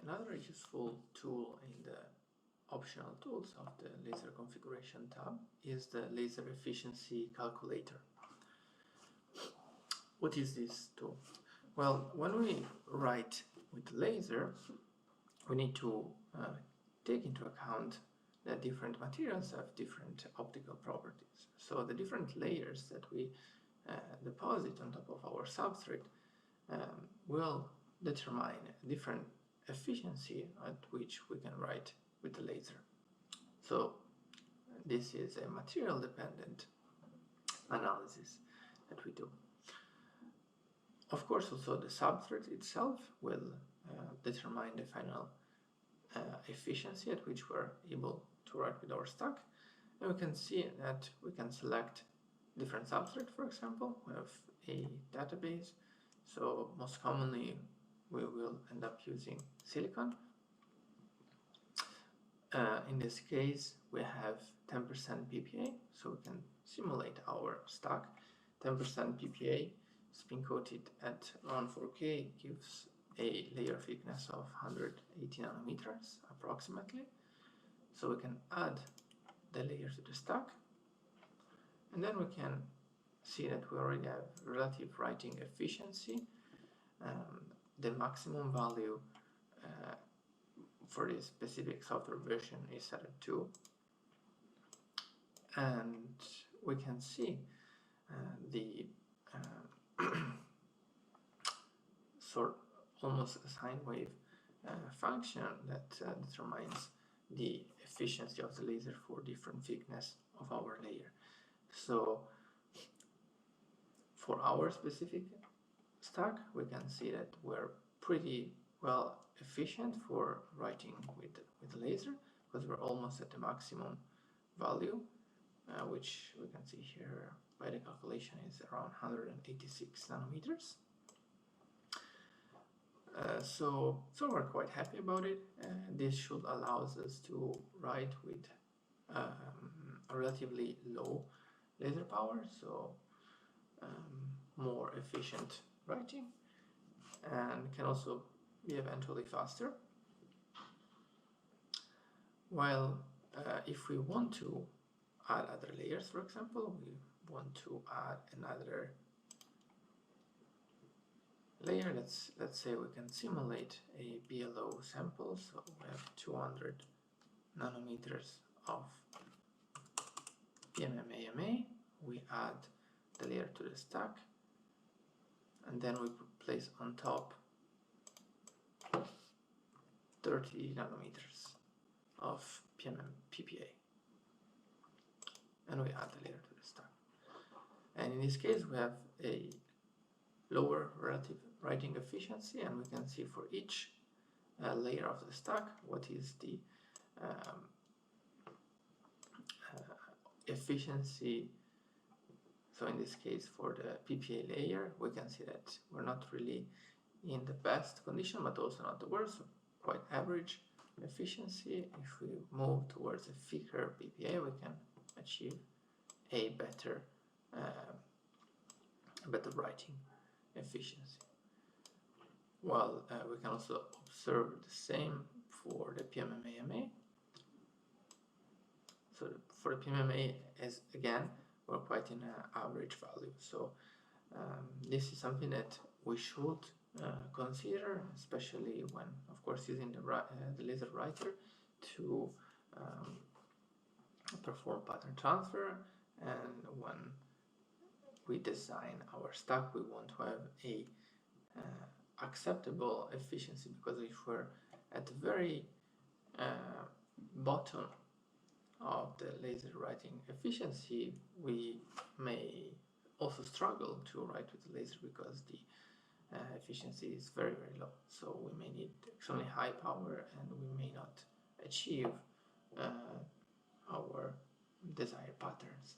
Another useful tool in the optional tools of the laser configuration tab is the laser efficiency calculator. What is this tool? Well, when we write with laser, we need to take into account that different materials have different optical properties. So the different layers that we deposit on top of our substrate will determine a different efficiency at which we can write with the laser. So this is a material dependent analysis that we do. Of course, also the substrate itself will determine the final efficiency at which we're able to write with our stack. And we can see that we can select different substrate, for example. We have a database, so most commonly we will end up using silicon. In this case, we have 10% PPA, so we can simulate our stack. 10% PPA spin coated at around 4K gives a layer thickness of 180 nanometers approximately. So we can add the layer to the stack, and then we can see that we already have relative writing efficiency. The maximum value for this specific software version is set at 2, and we can see the sort almost a sine wave function that determines the efficiency of the laser for different thickness of our layer. So for our specific stack, we can see that we're pretty well efficient for writing with the laser, because we're almost at the maximum value, which we can see here by the calculation is around 186 nanometers. So we're quite happy about it. This should allow us to write with a relatively low laser power, so more efficient writing, and can also be eventually faster. While if we want to add other layers, for example, we want to add another layer. Let's say we can simulate a BLO sample, so we have 200 nanometers of PMMA. We add the layer to the stack, and then we place on top 30 nanometers of PPA, and we add the layer to the stack. And in this case, we have a lower relative writing efficiency, and we can see for each layer of the stack what is the efficiency. So in this case, for the PPA layer, we can see that we're not really in the best condition, but also not the worst, so quite average efficiency. If we move towards a thicker PPA, we can achieve a better writing efficiency. Well, we can also observe the same for the PMMA. So for the PMMA, as again, we're quite in an average value. So this is something that we should consider, especially when, of course, using the laser writer to perform pattern transfer, and when we design our stack, we want to have a acceptable efficiency, because if we're at the very bottom of the laser writing efficiency, we may also struggle to write with the laser because the efficiency is very, very low. So we may need extremely high power, and we may not achieve our desired patterns.